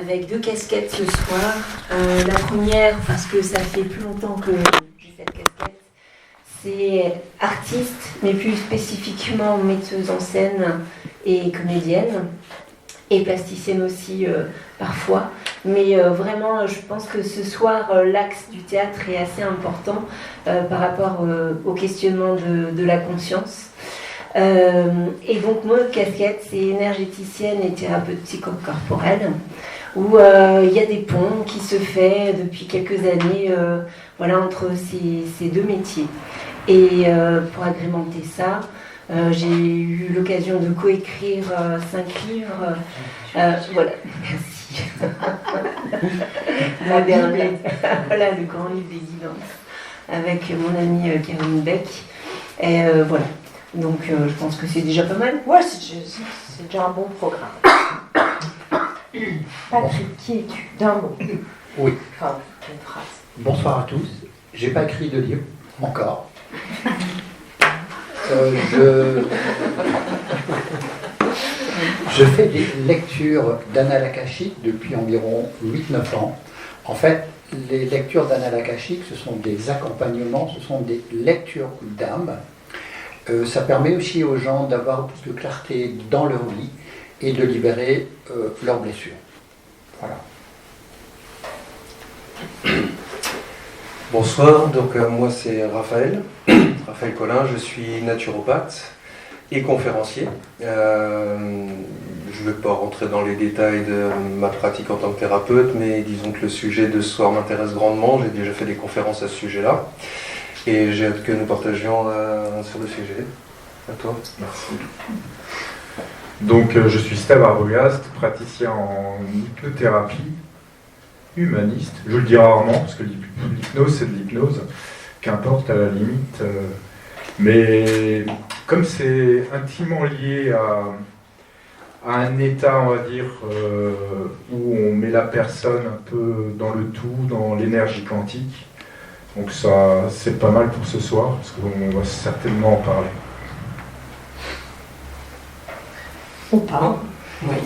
avec deux casquettes ce soir. La première, parce que ça fait plus longtemps que j'ai cette casquette, c'est artiste, mais plus spécifiquement metteuse en scène et comédienne, et plasticienne aussi parfois. Mais vraiment, je pense que ce soir, l'axe du théâtre est assez important par rapport au questionnement de la conscience. Et donc, mon autre casquette, c'est énergéticienne et thérapeute psychocorporelle, où il y a des ponts qui se font depuis quelques années entre ces deux métiers. Et pour agrémenter ça, j'ai eu l'occasion de coécrire 5 livres. Voilà, merci. La dernière, voilà, le grand livre des guidances, avec mon amie Caroline Beck. Et voilà, donc je pense que c'est déjà pas mal. Ouais, c'est déjà un bon programme. Patrick, qui es-tu? D'un mot. Oui. Enfin, une phrase. Bonsoir à tous. J'ai pas écrit de livre, encore. Je fais des lectures d'Annales akashiques depuis environ 8-9 ans. En fait, les lectures d'Annales akashiques, ce sont des accompagnements, ce sont des lectures d'âme. Ça permet aussi aux gens d'avoir plus de clarté dans leur vie et de libérer leurs blessures. Voilà. Bonsoir, donc moi c'est Raphaël Collin, je suis naturopathe et conférencier. Je ne vais pas rentrer dans les détails de ma pratique en tant que thérapeute, mais disons que le sujet de ce soir m'intéresse grandement. J'ai déjà fait des conférences à ce sujet-là et j'ai hâte que nous partagions sur le sujet. À toi. Merci. Donc je suis Stav Arbogast, praticien en hypnothérapie, humaniste. Je le dis rarement parce que l'hypnose c'est de l'hypnose, qu'importe à la limite. Mais comme c'est intimement lié à un état, on va dire, où on met la personne un peu dans le tout, dans l'énergie quantique, donc ça c'est pas mal pour ce soir parce qu'on va certainement en parler. Ou pas. Oui.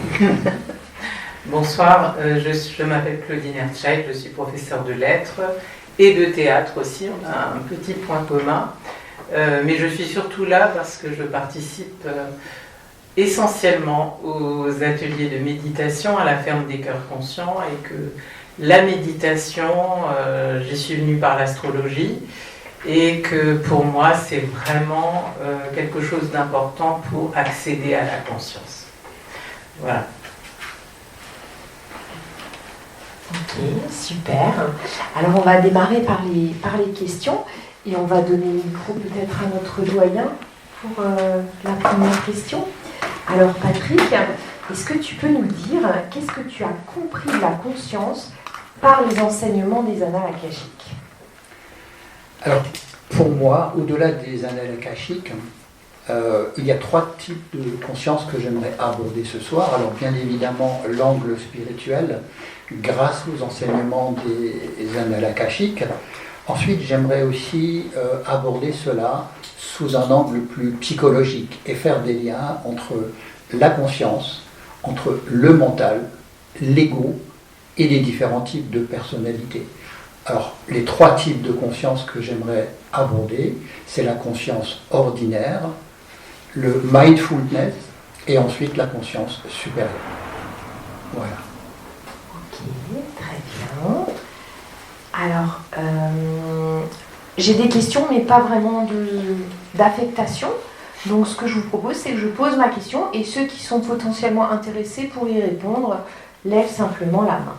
Bonsoir, je m'appelle Claudine Ertscheid, je suis professeure de lettres et de théâtre aussi, on a un petit point commun. Mais je suis surtout là parce que je participe essentiellement aux ateliers de méditation à la ferme des cœurs conscients et que la méditation, j'y suis venue par l'astrologie et que pour moi c'est vraiment quelque chose d'important pour accéder à la conscience. Voilà. Ok, super. Alors on va démarrer par les questions et on va donner le micro peut-être à notre doyen pour la première question. Alors Patrick, est-ce que tu peux nous dire qu'est-ce que tu as compris de la conscience par les enseignements des annales akashiques? Alors, pour moi, au-delà des annales akashiques, il y a 3 types de conscience que j'aimerais aborder ce soir. Alors, bien évidemment, l'angle spirituel, grâce aux enseignements des annales akashiques. Ensuite, j'aimerais aussi aborder cela sous un angle plus psychologique et faire des liens entre la conscience, entre le mental, l'ego et les différents types de personnalités. Alors, les 3 types de conscience que j'aimerais aborder, c'est la conscience ordinaire, le mindfulness et ensuite la conscience supérieure. Voilà. Ok, très bien. Alors, j'ai des questions, mais pas vraiment d'affectation. Donc, ce que je vous propose, c'est que je pose ma question et ceux qui sont potentiellement intéressés pour y répondre lèvent simplement la main.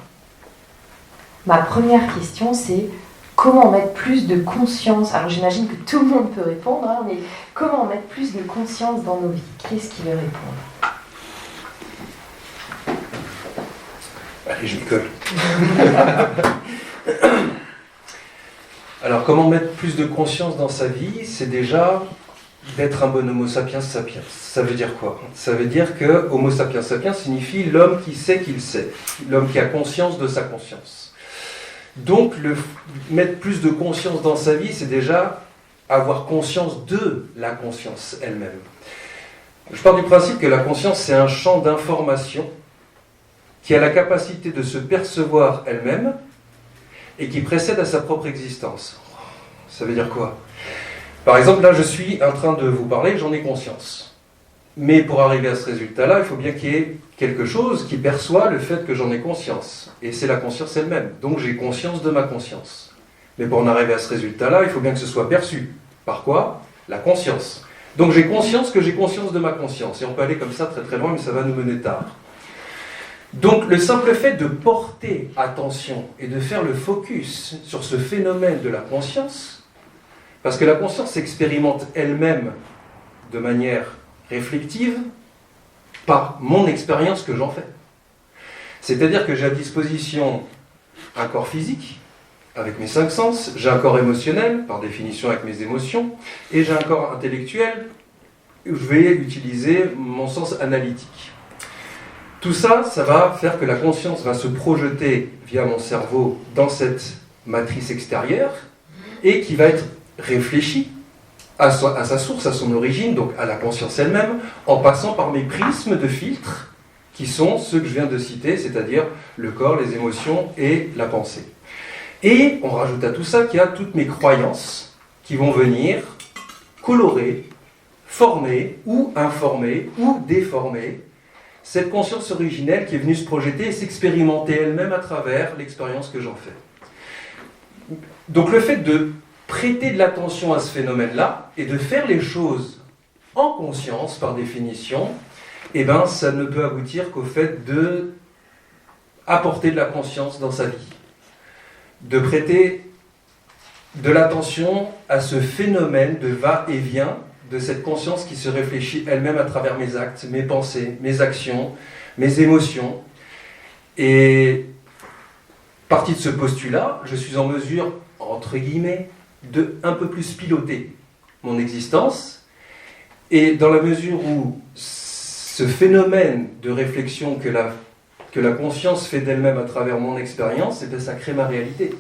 Ma première question, c'est comment mettre plus de conscience? Alors, j'imagine que tout le monde peut répondre, hein, mais comment mettre plus de conscience dans nos vies? Qui est-ce qui veut répondre? Allez, je m'y colle. Alors, comment mettre plus de conscience dans sa vie? C'est déjà d'être un bon Homo sapiens sapiens. Ça veut dire quoi? Ça veut dire que Homo sapiens sapiens signifie l'homme qui sait qu'il sait, l'homme qui a conscience de sa conscience. Donc, mettre plus de conscience dans sa vie, c'est déjà avoir conscience de la conscience elle-même. Je pars du principe que la conscience, c'est un champ d'information qui a la capacité de se percevoir elle-même et qui précède à sa propre existence. Ça veut dire quoi? Par exemple, là, je suis en train de vous parler, j'en ai conscience. Mais pour arriver à ce résultat-là, il faut bien qu'il y ait quelque chose qui perçoit le fait que j'en ai conscience. Et c'est la conscience elle-même. Donc j'ai conscience de ma conscience. Mais pour en arriver à ce résultat-là, il faut bien que ce soit perçu. Par quoi? La conscience. Donc j'ai conscience que j'ai conscience de ma conscience. Et on peut aller comme ça très très loin, mais ça va nous mener tard. Donc le simple fait de porter attention et de faire le focus sur ce phénomène de la conscience, parce que la conscience s'expérimente elle-même de manière réflexive par mon expérience que j'en fais. C'est-à-dire que j'ai à disposition un corps physique, avec mes 5 sens, j'ai un corps émotionnel, par définition avec mes émotions, et j'ai un corps intellectuel, où je vais utiliser mon sens analytique. Tout ça, ça va faire que la conscience va se projeter via mon cerveau dans cette matrice extérieure, et qui va être réfléchie à sa source, à son origine, donc à la conscience elle-même, en passant par mes prismes de filtres, qui sont ceux que je viens de citer, c'est-à-dire le corps, les émotions et la pensée. Et on rajoute à tout ça qu'il y a toutes mes croyances qui vont venir colorer, former ou informer ou déformer cette conscience originelle qui est venue se projeter et s'expérimenter elle-même à travers l'expérience que j'en fais. Donc le fait de prêter de l'attention à ce phénomène-là et de faire les choses en conscience, par définition, eh ben, ça ne peut aboutir qu'au fait de apporter de la conscience dans sa vie. De prêter de l'attention à ce phénomène de va-et-vient de cette conscience qui se réfléchit elle-même à travers mes actes, mes pensées, mes actions, mes émotions. Et partie de ce postulat, je suis en mesure, entre guillemets, de un peu plus piloter mon existence. Et dans la mesure où ce phénomène de réflexion que la conscience fait d'elle-même à travers mon expérience, eh bien, ça crée ma réalité.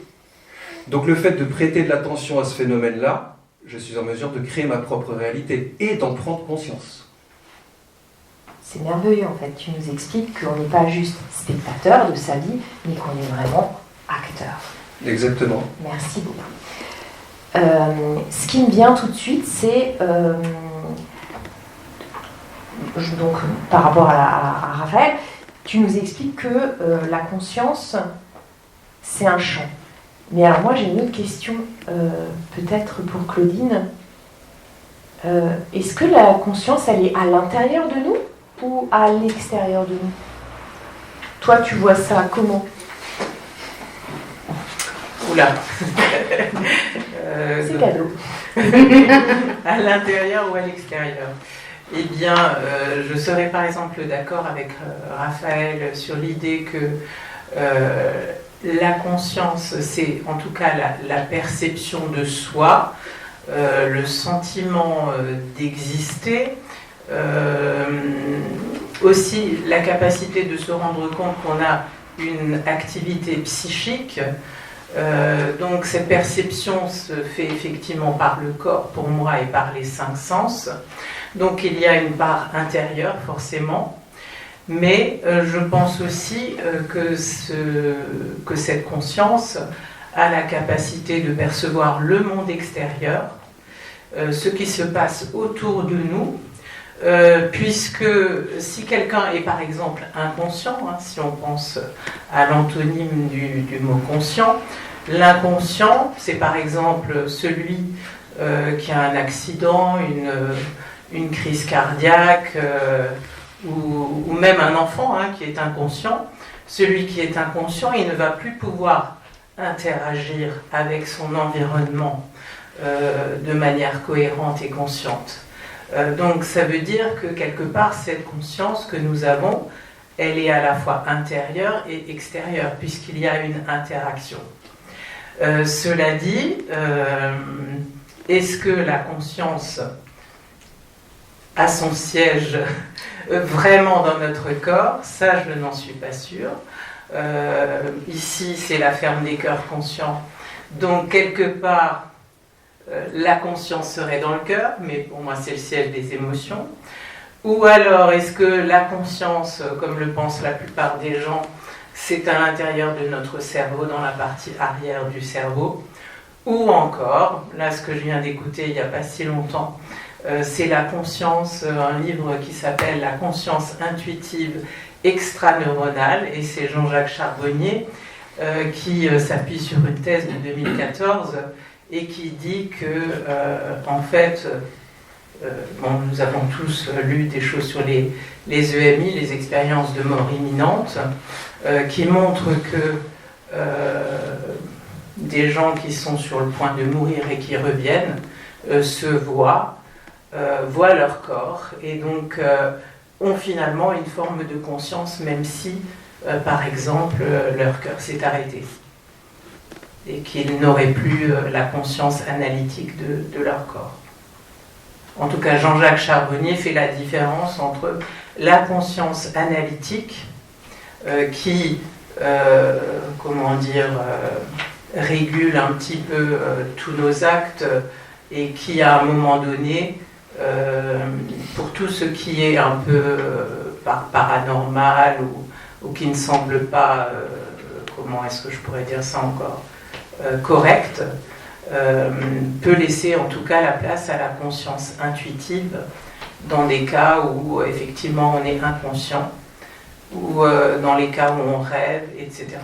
Donc le fait de prêter de l'attention à ce phénomène-là, je suis en mesure de créer ma propre réalité et d'en prendre conscience. C'est merveilleux en fait, tu nous expliques qu'on n'est pas juste spectateur de sa vie, mais qu'on est vraiment acteur. Exactement. Merci beaucoup. Ce qui me vient tout de suite, c'est donc par rapport à Raphaël, tu nous expliques que la conscience, c'est un champ. Mais alors moi j'ai une autre question, peut-être pour Claudine. Est-ce que la conscience, elle est à l'intérieur de nous ou à l'extérieur de nous? Toi, tu vois ça comment? Oula. C'est cadeau. À l'intérieur ou à l'extérieur? Eh bien, je serais par exemple d'accord avec Raphaël sur l'idée que la conscience, c'est en tout cas la perception de soi, le sentiment d'exister, aussi la capacité de se rendre compte qu'on a une activité psychique. Donc cette perception se fait effectivement par le corps pour moi et par les 5 sens. Donc il y a une part intérieure forcément, mais je pense aussi que cette conscience a la capacité de percevoir le monde extérieur, ce qui se passe autour de nous, puisque si quelqu'un est par exemple inconscient, si on pense à l'antonyme du mot conscient, l'inconscient c'est par exemple celui qui a un accident, une crise cardiaque, ou même un enfant qui est inconscient. Celui qui est inconscient, il ne va plus pouvoir interagir avec son environnement de manière cohérente et consciente. Donc ça veut dire que quelque part, cette conscience que nous avons, elle est à la fois intérieure et extérieure, puisqu'il y a une interaction. Cela dit, est-ce que la conscience a son siège vraiment dans notre corps? Ça, je n'en suis pas sûre. Ici, c'est la ferme des cœurs conscients. Donc, quelque part, la conscience serait dans le cœur, mais pour moi, c'est le siège des émotions. Ou alors, est-ce que la conscience, comme le pensent la plupart des gens, c'est à l'intérieur de notre cerveau, dans la partie arrière du cerveau? Ou encore, là ce que je viens d'écouter il n'y a pas si longtemps, c'est la conscience, un livre qui s'appelle La conscience intuitive extraneuronale, et c'est Jean-Jacques Charbonnier qui s'appuie sur une thèse de 2014 et qui dit que, en fait, nous avons tous lu des choses sur les EMI, les expériences de mort imminente, qui montrent que des gens qui sont sur le point de mourir et qui reviennent se voient leur corps et donc ont finalement une forme de conscience, même si, par exemple, leur cœur s'est arrêté et qu'ils n'auraient plus la conscience analytique de leur corps. En tout cas, Jean-Jacques Charbonnier fait la différence entre la conscience analytique qui, régule un petit peu tous nos actes et qui, à un moment donné, pour tout ce qui est un peu paranormal ou qui ne semble pas, comment est-ce que je pourrais dire ça encore, correct, peut laisser en tout cas la place à la conscience intuitive dans des cas où effectivement on est inconscient ou dans les cas où on rêve, etc.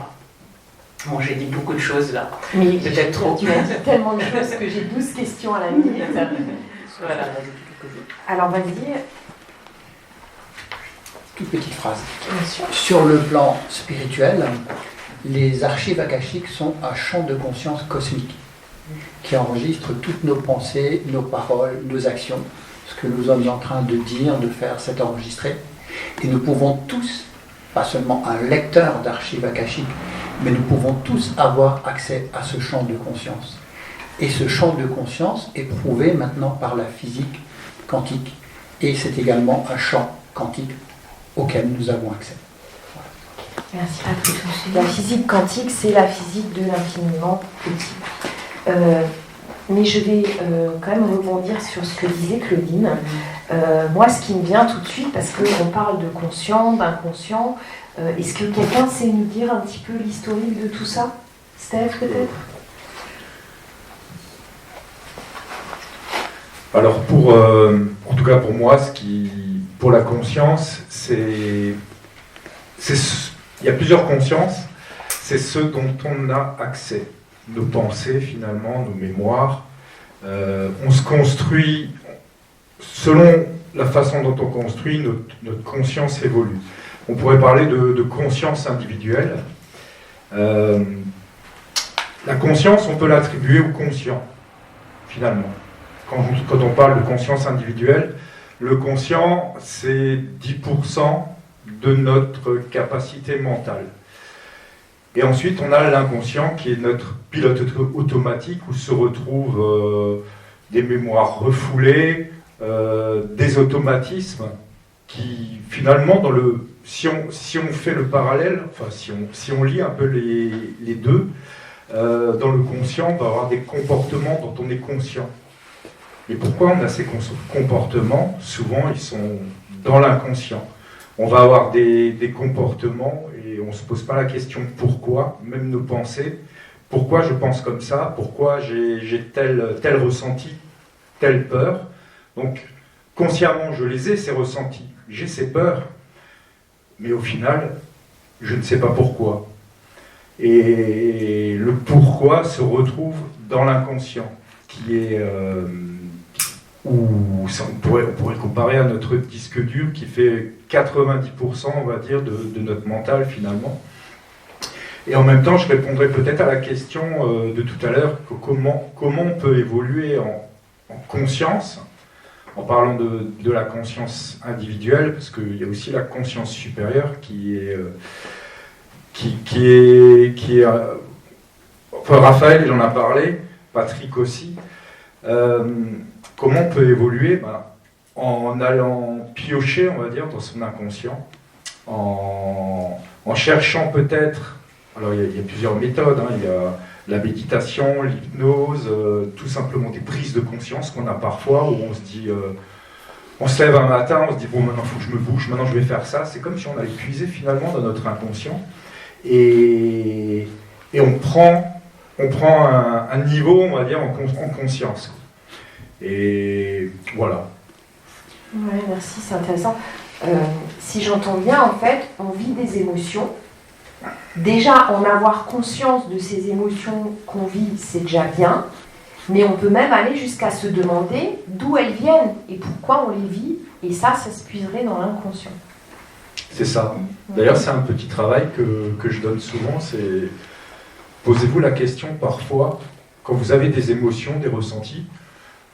Bon, j'ai dit beaucoup de choses là. Mais peut-être trop. Tu as dit tellement de choses que j'ai 12 questions à la minute. Voilà. Alors vas-y. Toute petite phrase. Bien sûr. Sur le plan spirituel, les archives akashiques sont un champ de conscience cosmique qui enregistre toutes nos pensées, nos paroles, nos actions. Ce que nous sommes en train de dire, de faire, c'est enregistré. Et nous pouvons tous, pas seulement un lecteur d'archives akashiques, mais nous pouvons tous avoir accès à ce champ de conscience. Et ce champ de conscience est prouvé maintenant par la physique quantique. Et c'est également un champ quantique auquel nous avons accès. Voilà. Merci Patrick. La physique quantique, c'est la physique de l'infiniment petit. Mais je vais quand même rebondir sur ce que disait Claudine. Moi, ce qui me vient tout de suite, parce qu'on parle de conscient, d'inconscient, est-ce que quelqu'un sait nous dire un petit peu l'historique de tout ça? Steph, peut-être? Alors, en tout cas pour moi, pour la conscience, il y a plusieurs consciences. C'est ce dont on a accès. Nos pensées, finalement, nos mémoires. On se construit, selon la façon dont on construit, notre conscience évolue. On pourrait parler de conscience individuelle. La conscience, on peut l'attribuer au conscient, finalement. Quand on parle de conscience individuelle, le conscient, c'est 10% de notre capacité mentale. Et ensuite, on a l'inconscient qui est notre pilote automatique où se retrouvent des mémoires refoulées, des automatismes qui, finalement, si on fait le parallèle, enfin, si on lit un peu les deux, dans le conscient, on va avoir des comportements dont on est conscient. Et pourquoi on a ces comportements? Souvent, ils sont dans l'inconscient. On va avoir des comportements et on ne se pose pas la question pourquoi, même nos pensées. Pourquoi je pense comme ça? Pourquoi j'ai tel ressenti, telle peur? Donc, consciemment, je les ai, ces ressentis. J'ai ces peurs. Mais au final, je ne sais pas pourquoi. Et le pourquoi se retrouve dans l'inconscient, qui est... on pourrait comparer à notre disque dur qui fait 90%, on va dire, de notre mental finalement. Et en même temps, je répondrai peut-être à la question de tout à l'heure, comment on peut évoluer en conscience, en parlant de la conscience individuelle, parce qu'il y a aussi la conscience supérieure qui est enfin, Raphaël, il en a parlé, Patrick aussi. Comment on peut évoluer? En allant piocher, on va dire, dans son inconscient, en cherchant peut-être, alors il y a plusieurs méthodes, il y a la méditation, l'hypnose, tout simplement des prises de conscience qu'on a parfois, où on se dit, on se lève un matin, on se dit bon maintenant il faut que je me bouge, maintenant je vais faire ça. C'est comme si on allait puiser finalement dans notre inconscient et on prend un niveau, on va dire, en conscience. Et voilà. Ouais, merci, c'est intéressant. Si j'entends bien, en fait, on vit des émotions. Déjà, en avoir conscience de ces émotions qu'on vit, c'est déjà bien. Mais on peut même aller jusqu'à se demander d'où elles viennent et pourquoi on les vit. Et ça se puiserait dans l'inconscient. C'est ça. D'ailleurs, c'est un petit travail que je donne souvent, c'est posez-vous la question parfois, quand vous avez des émotions, des ressentis,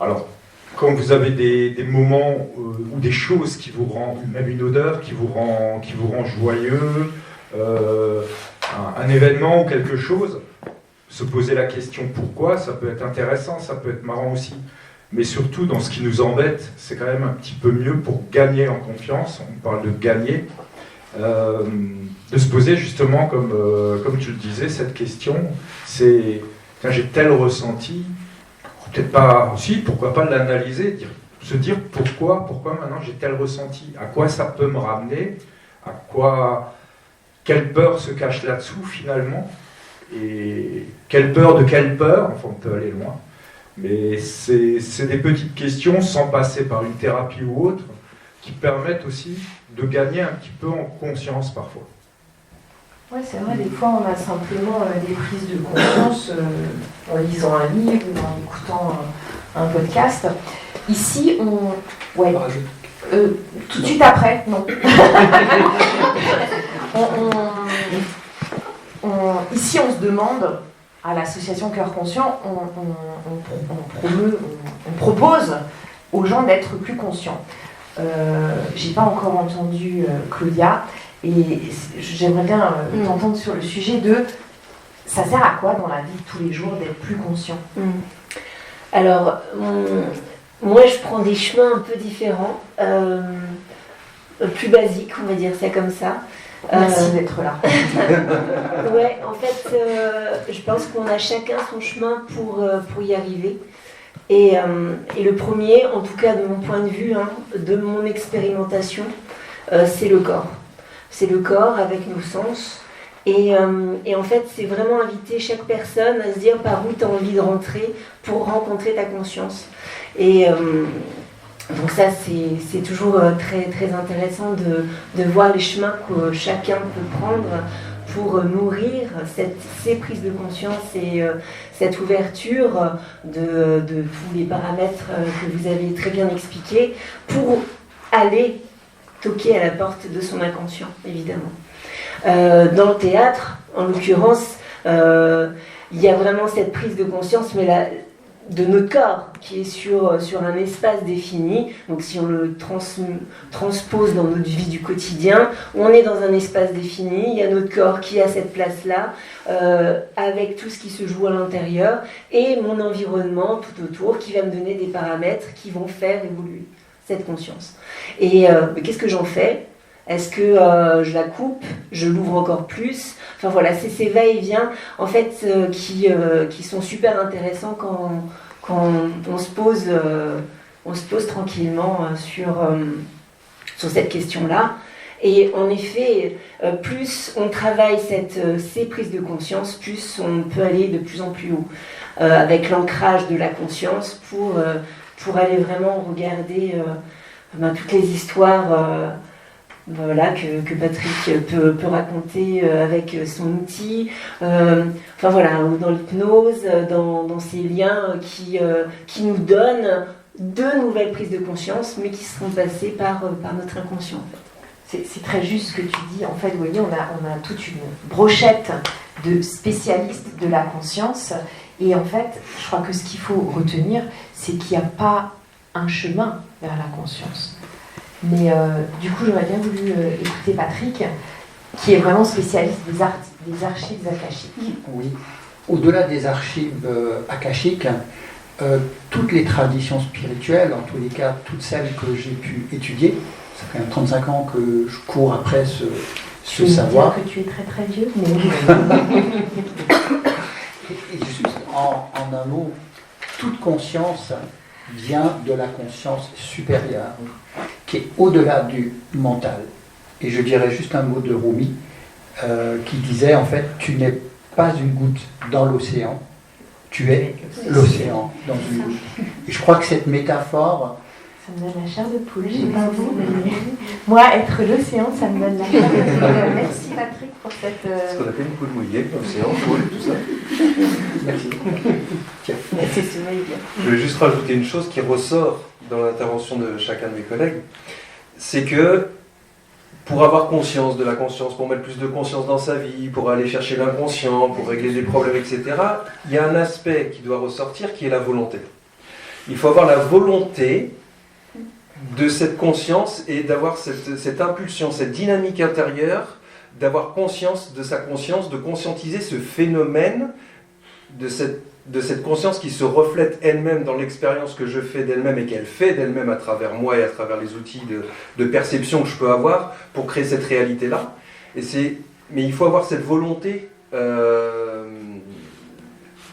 alors quand vous avez des moments ou des choses qui vous rendent, même une odeur qui vous rend joyeux, un événement ou quelque chose, se poser la question pourquoi, ça peut être intéressant, ça peut être marrant aussi. Mais surtout, dans ce qui nous embête, c'est quand même un petit peu mieux pour gagner en confiance, on parle de gagner, de se poser justement, comme tu le disais, cette question, c'est, j'ai tel ressenti, peut-être pas aussi, pourquoi pas l'analyser, se dire pourquoi maintenant j'ai tel ressenti, à quoi ça peut me ramener, quelle peur se cache là-dessous finalement, et quelle peur, enfin on peut aller loin, mais c'est des petites questions sans passer par une thérapie ou autre, qui permettent aussi de gagner un petit peu en conscience parfois. Oui, c'est vrai, des fois on a simplement des prises de conscience en lisant un livre ou en écoutant un podcast. Ici, ouais, tout de suite après, non. Ici, on se demande, à l'association Cœur Conscient, on propose aux gens d'être plus conscients. J'ai pas encore entendu Claudia, et j'aimerais bien t'entendre sur le sujet de ça sert à quoi dans la vie de tous les jours d'être plus conscient. Alors, moi je prends des chemins un peu différents, plus basiques, on va dire ça comme ça. Merci d'être là. Ouais, en fait, je pense qu'on a chacun son chemin pour y arriver. Et le premier, en tout cas de mon point de vue, de mon expérimentation, c'est le corps. C'est le corps avec nos sens. Et en fait, c'est vraiment inviter chaque personne à se dire par où tu as envie de rentrer pour rencontrer ta conscience. Et donc ça, c'est toujours très, très intéressant de voir les chemins que chacun peut prendre pour nourrir ces prises de conscience et cette ouverture de tous les paramètres que vous avez très bien expliqués pour aller toquer à la porte de son inconscient, évidemment. Dans le théâtre, en l'occurrence, il y a vraiment cette prise de conscience, mais de notre corps, qui est sur un espace défini. Donc si on le transpose dans notre vie du quotidien, on est dans un espace défini, il y a notre corps qui a cette place-là, avec tout ce qui se joue à l'intérieur, et mon environnement tout autour, qui va me donner des paramètres qui vont faire évoluer cette conscience. Et qu'est-ce que j'en fais ? Est-ce que je la coupe ? Je l'ouvre encore plus ? Enfin voilà, c'est ces va-et-vient en fait qui sont super intéressants quand on se pose tranquillement sur cette question-là. Et en effet, plus on travaille ces prises de conscience, plus on peut aller de plus en plus haut avec l'ancrage de la conscience pour aller vraiment regarder toutes les histoires. Voilà, que Patrick peut raconter avec son outil, enfin voilà, dans l'hypnose, dans ces liens qui nous donnent de nouvelles prises de conscience, mais qui seront passées par notre inconscient en fait. C'est très juste ce que tu dis. En fait, vous voyez, on a toute une brochette de spécialistes de la conscience, et en fait, je crois que ce qu'il faut retenir, c'est qu'il n'y a pas un chemin vers la conscience. Mais du coup, j'aurais bien voulu écouter Patrick, qui est vraiment spécialiste des archives akashiques. Oui. Au-delà des archives akashiques, toutes les traditions spirituelles, en tous les cas, toutes celles que j'ai pu étudier, ça fait 35 ans que je cours après ce savoir. Je veux dire que tu es très très vieux, mais... Et juste en un mot, toute conscience vient de la conscience supérieure, qui est au-delà du mental. Et je dirais juste un mot de Rumi, qui disait en fait, tu n'es pas une goutte dans l'océan, tu es l'océan dans une goutte. Et je crois que cette métaphore... Ça me donne la chair de poule, je sais pas vous, mais moi, être l'océan, ça me donne la chair de poule. Merci Patrick pour cette... Ce qu'on appelle une poule mouillée, l'océan, poule, tout ça. Merci. Tiens. C'est ce bien. Je vais juste rajouter une chose qui ressort dans l'intervention de chacun de mes collègues, c'est que pour avoir conscience de la conscience, pour mettre plus de conscience dans sa vie, pour aller chercher l'inconscient, pour régler des problèmes, etc., il y a un aspect qui doit ressortir qui est la volonté. Il faut avoir la volonté de cette conscience et d'avoir cette impulsion, cette dynamique intérieure, d'avoir conscience de sa conscience, de conscientiser ce phénomène de cette conscience qui se reflète elle-même dans l'expérience que je fais d'elle-même et qu'elle fait d'elle-même à travers moi et à travers les outils de perception que je peux avoir pour créer cette réalité-là. Mais il faut avoir cette volonté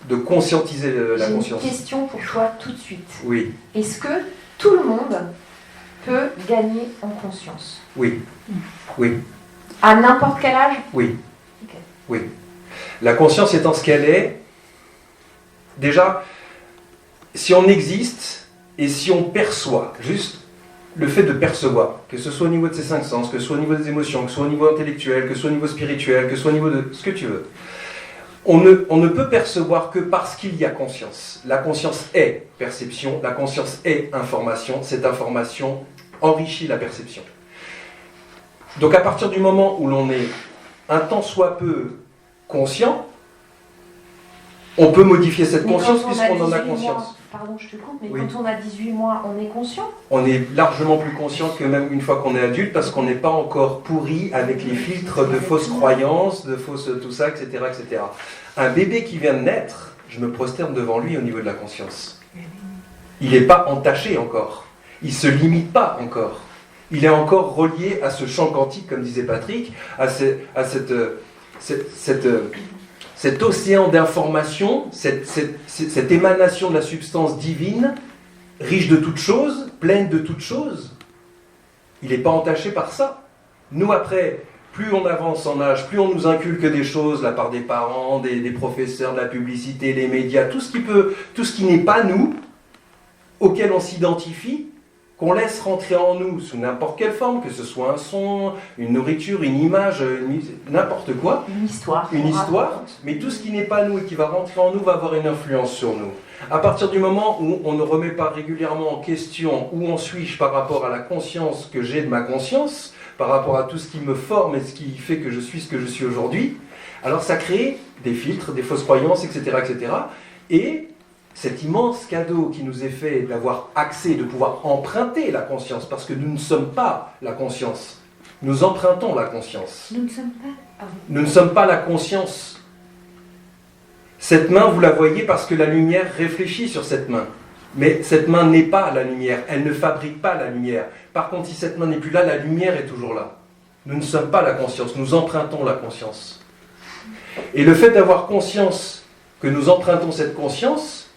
de conscientiser la conscience. J'ai une question pour toi tout de suite. Oui. Est-ce que tout le monde peut gagner en conscience? Oui. Oui. À n'importe quel âge? Oui. Okay. Oui. La conscience étant ce qu'elle est, déjà, si on existe et si on perçoit, juste le fait de percevoir, que ce soit au niveau de ses cinq sens, que ce soit au niveau des émotions, que ce soit au niveau intellectuel, que ce soit au niveau spirituel, que ce soit au niveau de ce que tu veux, on ne peut percevoir que parce qu'il y a conscience. La conscience est perception, la conscience est information, cette information enrichit la perception. Donc à partir du moment où l'on est un tant soit peu conscient, on peut modifier cette conscience puisqu'on en a conscience. Pardon, je te coupe, mais Oui. quand on a 18 mois, on est conscient? On est largement plus conscient que même une fois qu'on est adulte parce qu'on n'est pas encore pourri avec les filtres de fausses croyances, de fausses tout ça, etc., etc. Un bébé qui vient de naître, je me prosterne devant lui au niveau de la conscience. Il n'est pas entaché encore. Il ne se limite pas encore. Il est encore relié à ce champ quantique, comme disait Patrick, à cet océan d'informations, cette émanation de la substance divine, riche de toutes choses, pleine de toutes choses. Il n'est pas entaché par ça. Nous, après, plus on avance en âge, plus on nous inculque des choses de la part des parents, des professeurs, de la publicité, les médias, tout ce qui n'est pas nous, auquel on s'identifie, qu'on laisse rentrer en nous sous n'importe quelle forme, que ce soit un son, une nourriture, une image, n'importe quoi. Une histoire. Une histoire, mais tout ce qui n'est pas nous et qui va rentrer en nous va avoir une influence sur nous. À partir du moment où on ne remet pas régulièrement en question où en suis-je par rapport à la conscience que j'ai de ma conscience, par rapport à tout ce qui me forme et ce qui fait que je suis ce que je suis aujourd'hui, alors ça crée des filtres, des fausses croyances, etc., etc. Et cet immense cadeau qui nous est fait d'avoir accès, de pouvoir emprunter la conscience, parce que nous ne sommes pas la conscience, nous empruntons la conscience. Nous ne sommes pas... Nous ne sommes pas la conscience. Cette main, vous la voyez parce que la lumière réfléchit sur cette main. Mais cette main n'est pas la lumière, elle ne fabrique pas la lumière. Par contre, si cette main n'est plus là, la lumière est toujours là. Nous ne sommes pas la conscience, nous empruntons la conscience. Et le fait d'avoir conscience que nous empruntons cette conscience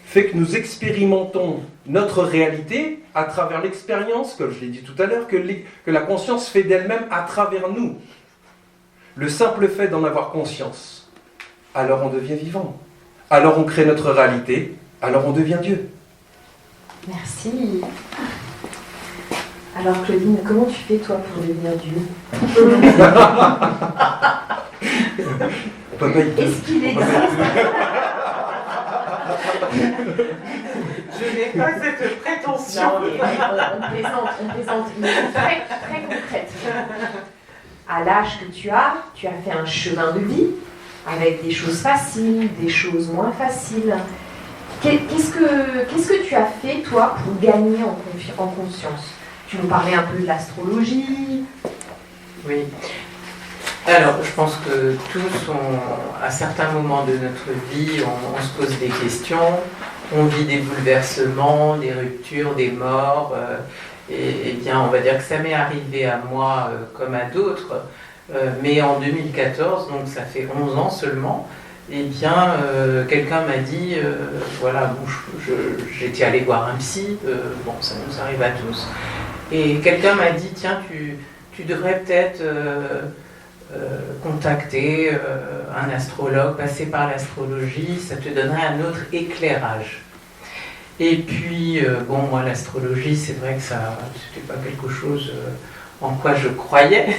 fait que nous expérimentons notre réalité à travers l'expérience, comme je l'ai dit tout à l'heure, que la conscience fait d'elle-même à travers nous. Le simple fait d'en avoir conscience, alors on devient vivant. Alors on crée notre réalité, alors on devient Dieu. Merci. Alors Claudine, comment tu fais toi pour devenir Dieu? On peut pas y Est-ce qu'il existe? Je n'ai pas cette prétention. Non, mais on plaisante, mais très, très concrète. À l'âge que tu as fait un chemin de vie avec des choses faciles, des choses moins faciles. Qu'est-ce que tu as fait, toi, pour gagner en conscience? Tu nous parlais un peu de l'astrologie. Oui. Alors, je pense que tous, à certains moments de notre vie, on se pose des questions, on vit des bouleversements, des ruptures, des morts. Et bien, on va dire que ça m'est arrivé à moi comme à d'autres. Mais en 2014, donc ça fait 11 ans seulement, eh bien, quelqu'un m'a dit, voilà, bon, j'étais allée voir un psy, bon, ça nous arrive à tous, et quelqu'un m'a dit, tiens, tu devrais peut-être contacter un astrologue, passer par l'astrologie, ça te donnerait un autre éclairage. Et puis, bon, moi, l'astrologie, c'est vrai que ça, c'était pas quelque chose en quoi je croyais.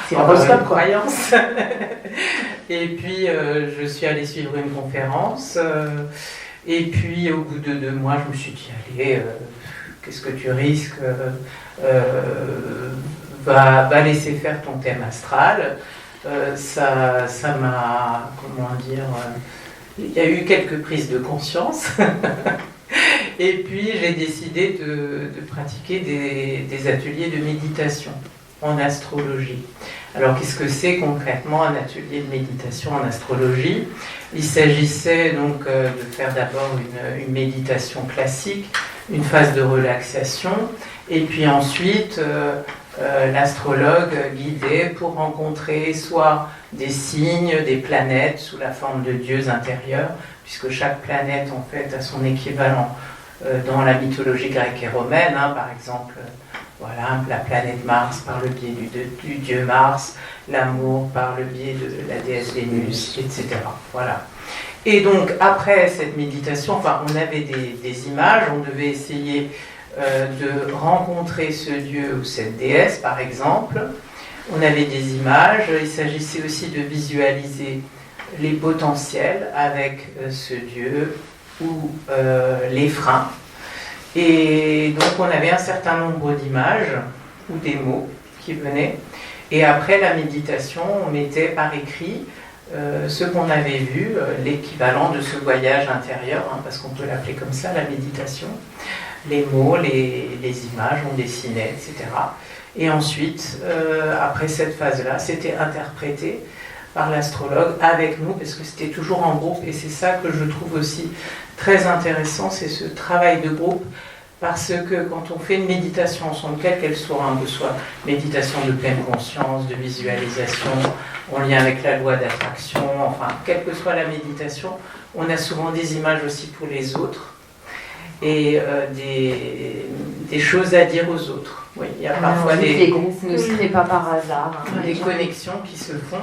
C'est l'horoscope, quoi. Croyance. Et puis, je suis allée suivre une conférence. Et puis, au bout de 2 mois, je me suis dit, allez, qu'est-ce que tu risques, va laisser faire ton thème astral. Ça m'a, comment dire, il y a eu quelques prises de conscience. Et puis j'ai décidé de pratiquer des ateliers de méditation en astrologie. Alors qu'est-ce que c'est concrètement un atelier de méditation en astrologie? Il s'agissait donc de faire d'abord une méditation classique, une phase de relaxation, et puis ensuite l'astrologue guidait pour rencontrer soit des signes, des planètes sous la forme de dieux intérieurs, puisque chaque planète en fait a son équivalent dans la mythologie grecque et romaine, hein, par exemple, voilà, la planète Mars par le biais du dieu Mars, l'amour par le biais de la déesse Vénus, etc. Voilà. Et donc après cette méditation, enfin, on avait des images, on devait essayer de rencontrer ce dieu ou cette déesse, par exemple. On avait des images, il s'agissait aussi de visualiser les potentiels avec ce dieu ou les freins. Et donc on avait un certain nombre d'images ou des mots qui venaient. Et après la méditation, on mettait par écrit ce qu'on avait vu, l'équivalent de ce voyage intérieur, hein, parce qu'on peut l'appeler comme ça, la méditation. Les mots, les images, on dessinait, etc. Et ensuite, après cette phase-là, c'était interprété par l'astrologue avec nous, parce que c'était toujours en groupe, et c'est ça que je trouve aussi très intéressant, c'est ce travail de groupe, parce que quand on fait une méditation ensemble, quelle qu'elle soit, hein, que ce soit méditation de pleine conscience, de visualisation, en lien avec la loi d'attraction, enfin, quelle que soit la méditation, on a souvent des images aussi pour les autres, et des choses à dire aux autres. Oui, il y a parfois les groupes ne se créent pas par hasard. Hein. Des connexions qui se font.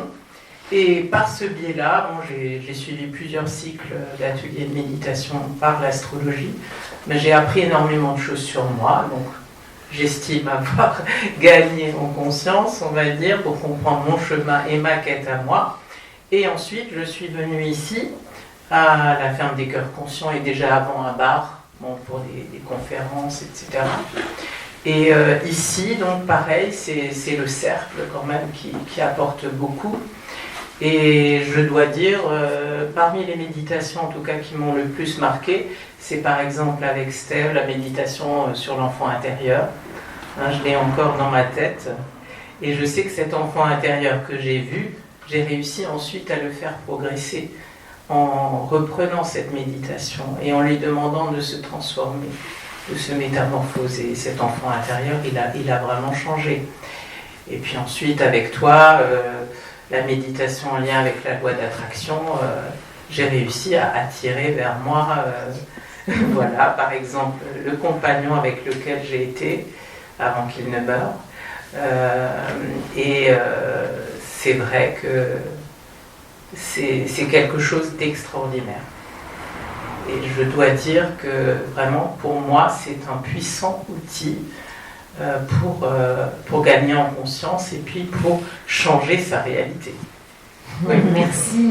Et par ce biais-là, bon, j'ai suivi plusieurs cycles d'ateliers de méditation par l'astrologie, mais j'ai appris énormément de choses sur moi, donc j'estime avoir gagné en conscience, on va dire, pour comprendre mon chemin et ma quête à moi. Et ensuite, je suis venue ici, à la ferme des cœurs conscients, et déjà avant un bar, bon, pour des conférences, etc. Et ici, donc pareil, c'est le cercle quand même qui apporte beaucoup. Et je dois dire, parmi les méditations en tout cas qui m'ont le plus marqué, c'est par exemple avec Steve, la méditation sur l'enfant intérieur. Hein, je l'ai encore dans ma tête. Et je sais que cet enfant intérieur que j'ai vu, j'ai réussi ensuite à le faire progresser en reprenant cette méditation et en lui demandant de se transformer, de se métamorphoser. Cet enfant intérieur, il a vraiment changé. Et puis ensuite, avec toi, la méditation en lien avec la loi d'attraction, j'ai réussi à attirer vers moi, voilà, par exemple, le compagnon avec lequel j'ai été avant qu'il ne meure. C'est vrai que c'est quelque chose d'extraordinaire. Et je dois dire que vraiment, pour moi, c'est un puissant outil pour gagner en conscience et puis pour changer sa réalité. Oui, merci.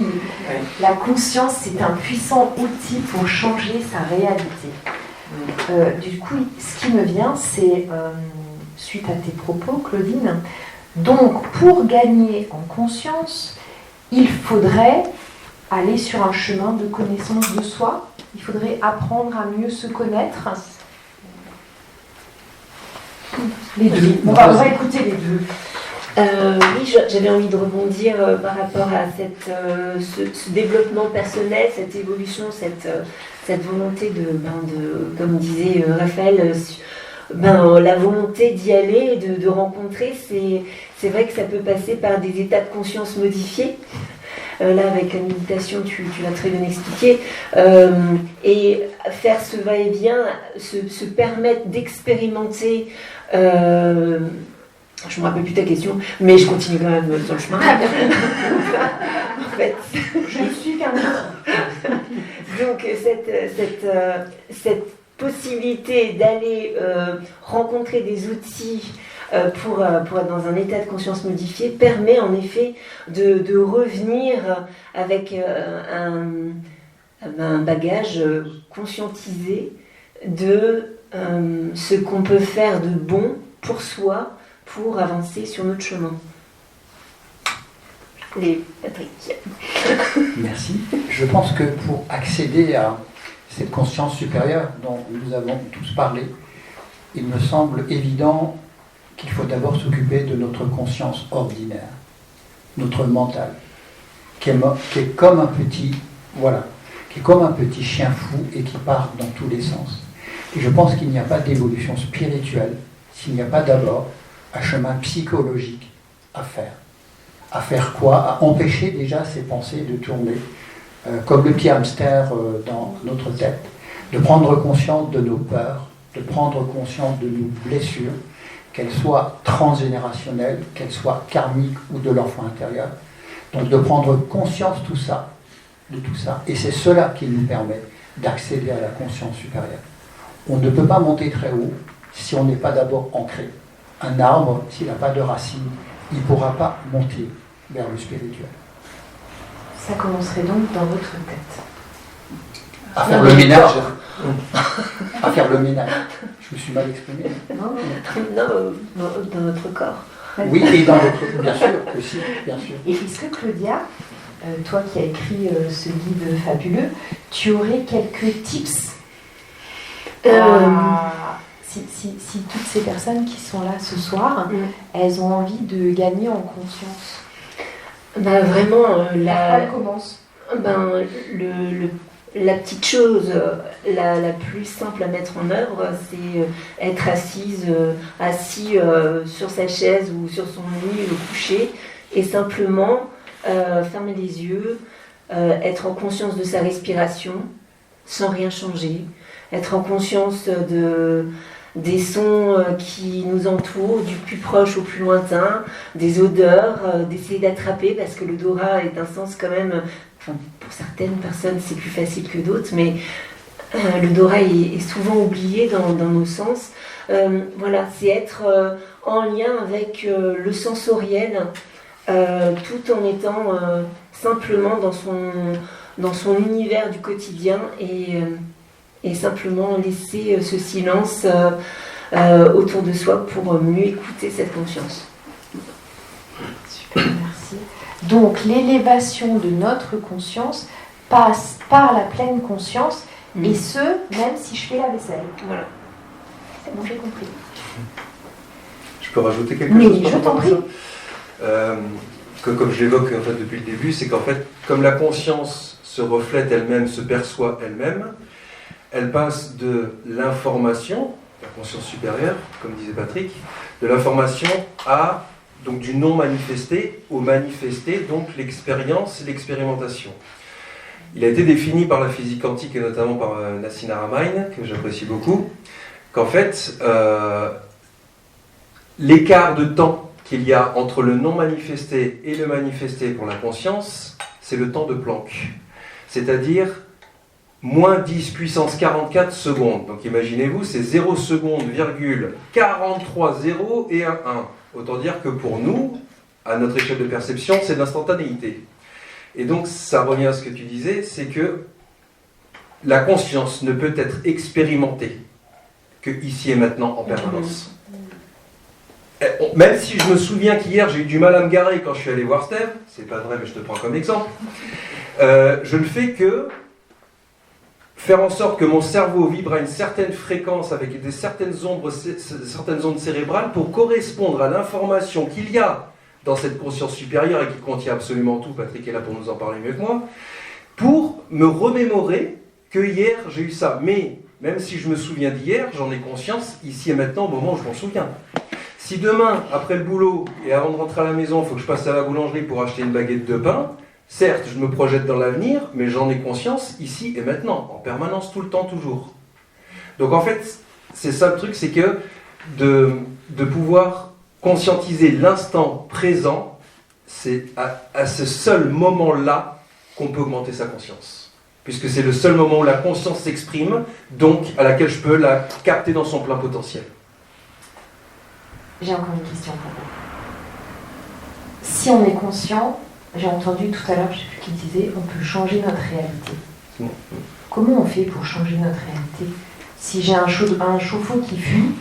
Oui. La conscience, c'est un puissant outil pour changer sa réalité. Du coup, ce qui me vient, c'est, suite à tes propos, Claudine, donc pour gagner en conscience, il faudrait aller sur un chemin de connaissance de soi, il faudrait apprendre à mieux se connaître. Les deux. On va écouter les deux. Oui, j'avais envie de rebondir par rapport à ce développement personnel, cette évolution, cette volonté comme disait Raphaël, la volonté d'y aller, de rencontrer, c'est vrai que ça peut passer par des états de conscience modifiés. là avec la méditation, tu l'as très bien expliqué, et faire ce va-et-vient, se permettre d'expérimenter. Je ne me rappelle plus ta question, mais je continue quand même dans le chemin. En fait, Je ne suis qu'un autre. donc cette possibilité d'aller rencontrer des outils pour être dans un état de conscience modifié permet en effet de revenir avec un bagage conscientisé de ce qu'on peut faire de bon pour soi pour avancer sur notre chemin. Patrick. Merci. Je pense que pour accéder à cette conscience supérieure dont nous avons tous parlé, il me semble évident qu'il faut d'abord s'occuper de notre conscience ordinaire, notre mental, qui est comme un petit chien fou et qui part dans tous les sens. Et je pense qu'il n'y a pas d'évolution spirituelle s'il n'y a pas d'abord un chemin psychologique à faire. À faire quoi? À empêcher déjà ces pensées de tourner comme le petit hamster dans notre tête, de prendre conscience de nos peurs, de prendre conscience de nos blessures, qu'elles soient transgénérationnelles, qu'elles soient karmiques ou de l'enfant intérieur. Donc de prendre conscience de tout ça, et c'est cela qui nous permet d'accéder à la conscience supérieure. On ne peut pas monter très haut si on n'est pas d'abord ancré. Un arbre, s'il n'a pas de racines, il ne pourra pas monter vers le spirituel. Ça commencerait donc dans votre tête. À faire le ménage. À faire le ménage. Je me suis mal exprimé. Non, dans notre corps. Oui, et dans votre... Bien sûr, aussi, bien sûr. Et est-ce que Claudia, toi qui as écrit ce guide fabuleux, tu aurais quelques tips si toutes ces personnes qui sont là ce soir, elles ont envie de gagner en conscience? Vraiment, elle commence. La petite chose la plus simple à mettre en œuvre, c'est être assis sur sa chaise ou sur son lit, le coucher, et simplement fermer les yeux, être en conscience de sa respiration, sans rien changer, être en conscience des sons qui nous entourent, du plus proche au plus lointain, des odeurs, d'essayer d'attraper, parce que l'odorat est un sens quand même, pour certaines personnes c'est plus facile que d'autres, mais l'odorat est souvent oublié dans nos sens. C'est être en lien avec le sensoriel, tout en étant simplement dans son univers du quotidien et simplement laisser ce silence autour de soi pour mieux écouter cette conscience. Super, merci. Donc l'élévation de notre conscience passe par la pleine conscience, et ce, même si je fais la vaisselle. Voilà. C'est bon, j'ai compris. Je peux rajouter quelque chose? Mais je t'en prie. Comme je l'évoque en fait, depuis le début, c'est qu'en fait, comme la conscience se reflète elle-même, se perçoit elle-même, elle passe de l'information, la conscience supérieure, comme disait Patrick, de l'information à, donc du non manifesté au manifesté, donc l'expérience, l'expérimentation. Il a été défini par la physique quantique et notamment par Nassim Haramein, que j'apprécie beaucoup, qu'en fait, l'écart de temps qu'il y a entre le non manifesté et le manifesté pour la conscience, c'est le temps de Planck. C'est-à-dire moins 10 puissance 44 secondes. Donc imaginez-vous, c'est 0 seconde, virgule 43 0 et un 1. Autant dire que pour nous, à notre échelle de perception, c'est l'instantanéité. Et donc ça revient à ce que tu disais, c'est que la conscience ne peut être expérimentée que ici et maintenant en permanence. Même si je me souviens qu'hier j'ai eu du mal à me garer quand je suis allé voir Steve, c'est pas vrai mais je te prends comme exemple, je ne fais que faire en sorte que mon cerveau vibre à une certaine fréquence avec certaines ondes cérébrales pour correspondre à l'information qu'il y a dans cette conscience supérieure et qui contient absolument tout. Patrick est là pour nous en parler mieux que moi, pour me remémorer que hier j'ai eu ça. Mais même si je me souviens d'hier, j'en ai conscience ici et maintenant au moment où je m'en souviens. Si demain, après le boulot et avant de rentrer à la maison, il faut que je passe à la boulangerie pour acheter une baguette de pain, Certes, je me projette dans l'avenir, mais j'en ai conscience ici et maintenant, en permanence, tout le temps, toujours. Donc en fait, c'est ça le truc, c'est que de pouvoir conscientiser l'instant présent, c'est à ce seul moment-là qu'on peut augmenter sa conscience. Puisque c'est le seul moment où la conscience s'exprime, donc à laquelle je peux la capter dans son plein potentiel. J'ai encore une question pour vous. Si on est conscient, j'ai entendu tout à l'heure, je ne sais plus qui disait, on peut changer notre réalité. Bon. Comment on fait pour changer notre réalité? Si j'ai un chauffe-eau qui fuit,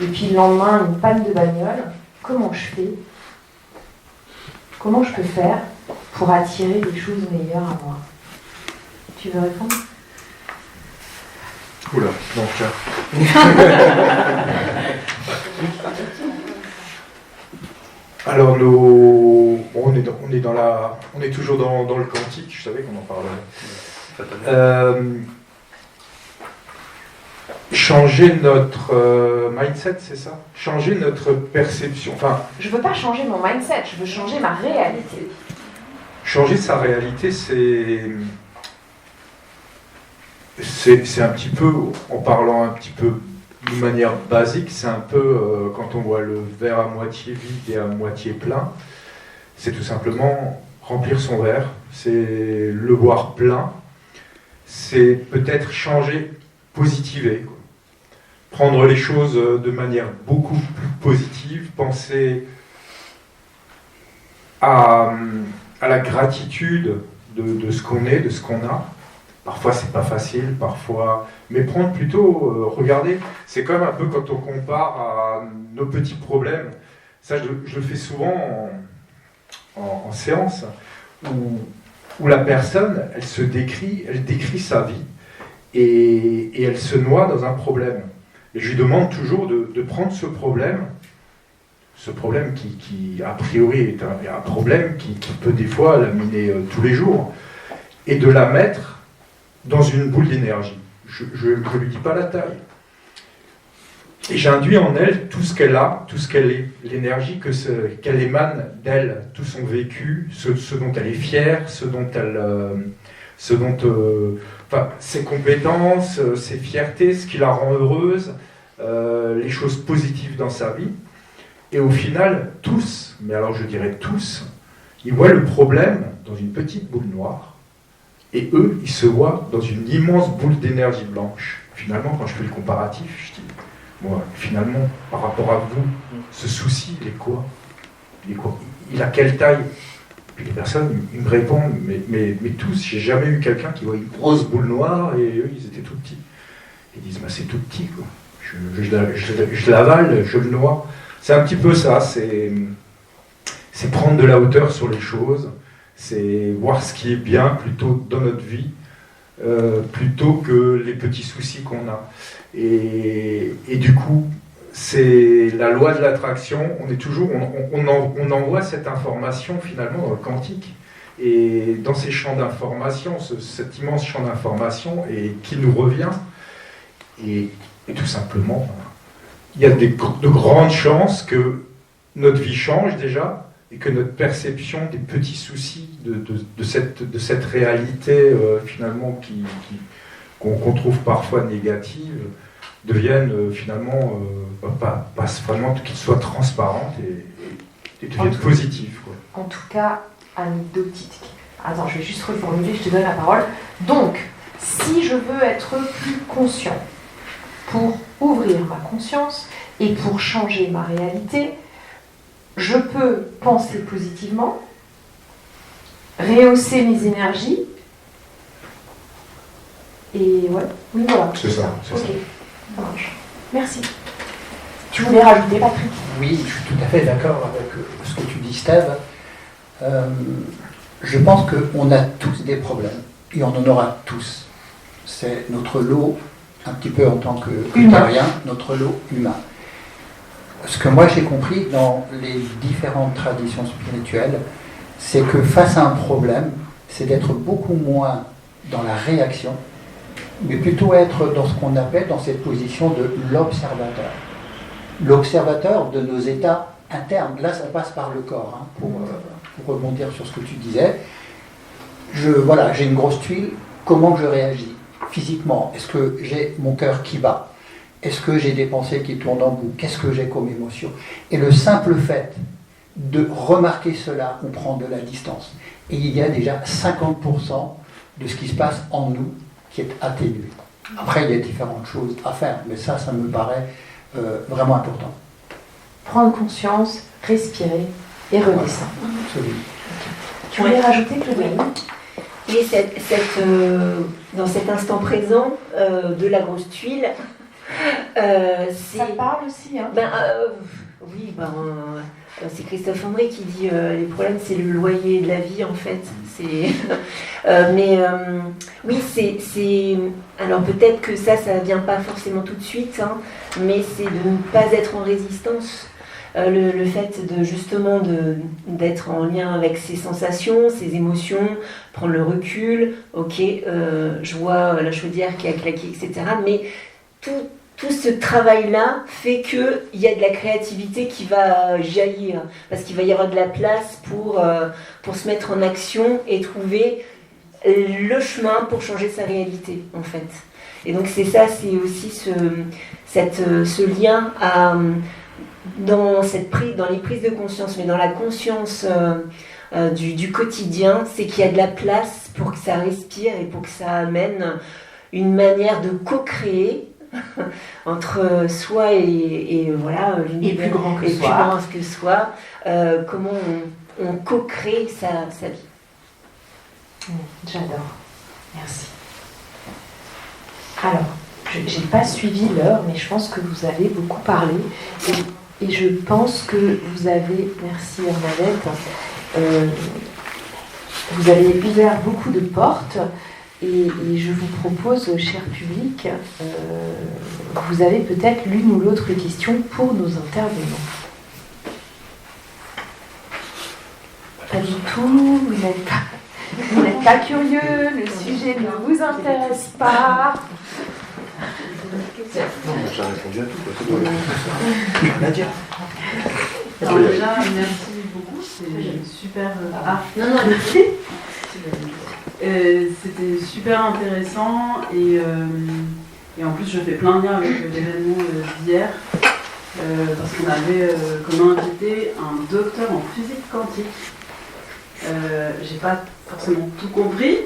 et puis le lendemain une panne de bagnole, comment je fais? Comment je peux faire pour attirer des choses meilleures à moi? Tu veux répondre? Oula, donc alors on est toujours dans le quantique, je savais qu'on en parlait. Changer notre mindset, c'est ça? Changer notre perception. Enfin, je veux pas changer mon mindset, je veux changer ma réalité. Changer sa réalité, c'est un petit peu, en parlant un petit peu de manière basique, c'est un peu quand on voit le verre à moitié vide et à moitié plein, c'est tout simplement remplir son verre, c'est le voir plein, c'est peut-être changer, positiver, quoi. Prendre les choses de manière beaucoup plus positive, penser à la gratitude de ce qu'on est, de ce qu'on a. Parfois c'est pas facile, parfois... Mais prendre plutôt, regardez, c'est comme un peu quand on compare à nos petits problèmes. Ça, je le fais souvent en séance, où la personne, elle décrit sa vie, et elle se noie dans un problème. Et je lui demande toujours de prendre ce problème qui a priori est un problème qui peut des fois la miner tous les jours, et de la mettre dans une boule d'énergie. Je ne lui dis pas la taille. Et j'induis en elle tout ce qu'elle a, tout ce qu'elle est, l'énergie qu'elle émane d'elle, tout son vécu, ce dont elle est fière, enfin, ses compétences, ses fiertés, ce qui la rend heureuse, les choses positives dans sa vie. Et au final, tous, mais alors je dirais tous, ils voient le problème dans une petite boule noire, et eux, ils se voient dans une immense boule d'énergie blanche. Finalement, quand je fais le comparatif, je dis, moi, finalement, par rapport à vous, ce souci, il est quoi? Il a quelle taille? Puis les personnes, ils me répondent, mais tous, j'ai jamais eu quelqu'un qui voit une grosse boule noire, et eux, ils étaient tout petits. Ils disent, bah, c'est tout petit, quoi. Je l'avale, je le noie. C'est un petit peu ça, c'est prendre de la hauteur sur les choses, c'est voir ce qui est bien plutôt dans notre vie, plutôt que les petits soucis qu'on a. Et du coup, c'est la loi de l'attraction, on envoie cette information finalement dans le quantique. Et dans ces champs d'information, cet immense champ d'information, et qui nous revient, et tout simplement, il y a de grandes chances que notre vie change déjà, et que notre perception des petits soucis de cette réalité finalement qu'on trouve parfois négative devienne finalement, pas vraiment qu'ils soient transparentes et deviennent positives, quoi. En tout cas, anecdotique. Attends, je vais juste reformuler, je te donne la parole. Donc, si je veux être plus conscient, pour ouvrir ma conscience et pour changer ma réalité, je peux penser positivement, rehausser mes énergies, et ouais, oui voilà. C'est ça. Ok, ça marche. Merci. Tu voulais rajouter, Patrick? Oui, je suis tout à fait d'accord avec ce que tu dis, Steve. Je pense qu'on a tous des problèmes, et on en aura tous. C'est notre lot, un petit peu en tant que terrien, notre lot humain. Ce que moi j'ai compris dans les différentes traditions spirituelles, c'est que face à un problème, c'est d'être beaucoup moins dans la réaction, mais plutôt être dans ce qu'on appelle, dans cette position de l'observateur. L'observateur de nos états internes. Là, ça passe par le corps, hein, pour rebondir sur ce que tu disais. voilà, j'ai une grosse tuile, comment je réagis physiquement? Est-ce que j'ai mon cœur qui bat? Est-ce que j'ai des pensées qui tournent en boucle? Qu'est-ce que j'ai comme émotion? Et le simple fait de remarquer cela, on prend de la distance. Et il y a déjà 50% de ce qui se passe en nous qui est atténué. Après, il y a différentes choses à faire, mais ça me paraît vraiment important. Prendre conscience, respirer et redescendre. Voilà, absolument. Tu voulais rajouter, Claudine? Et dans cet instant présent de la grosse tuile, c'est... Ça te parle aussi, hein? Oui, c'est Christophe André qui dit les problèmes, c'est le loyer de la vie, en fait. Oui, c'est... Alors peut-être que ça vient pas forcément tout de suite, hein, mais c'est de ne pas être en résistance. Le fait justement d'être en lien avec ses sensations, ses émotions, prendre le recul, ok, je vois la chaudière qui a claqué, etc. Mais tout ce travail-là fait qu'il y a de la créativité qui va jaillir, parce qu'il va y avoir de la place pour se mettre en action et trouver le chemin pour changer sa réalité, en fait. Et donc c'est ça, c'est aussi ce lien dans les prises de conscience, mais dans la conscience du quotidien, c'est qu'il y a de la place pour que ça respire et pour que ça amène une manière de co-créer entre soi et voilà, plus grand que et soi. plus grand que soi, comment on co-crée sa vie. J'adore. Merci. Alors, je n'ai pas suivi l'heure, mais je pense que vous avez beaucoup parlé. Et je pense que vous avez, merci Bernadette, vous avez ouvert beaucoup de portes. Et je vous propose, cher public, vous avez peut-être l'une ou l'autre question pour nos intervenants. Pas du tout, vous n'êtes pas curieux, le sujet ne vous intéresse pas. Non, j'ai répondu à tout, quoi. Rien à dire. Alors déjà, merci beaucoup, c'est super... merci. C'était super intéressant et en plus je fais plein de liens avec l'événement d'hier parce qu'on avait comme invité un docteur en physique quantique. J'ai pas forcément tout compris,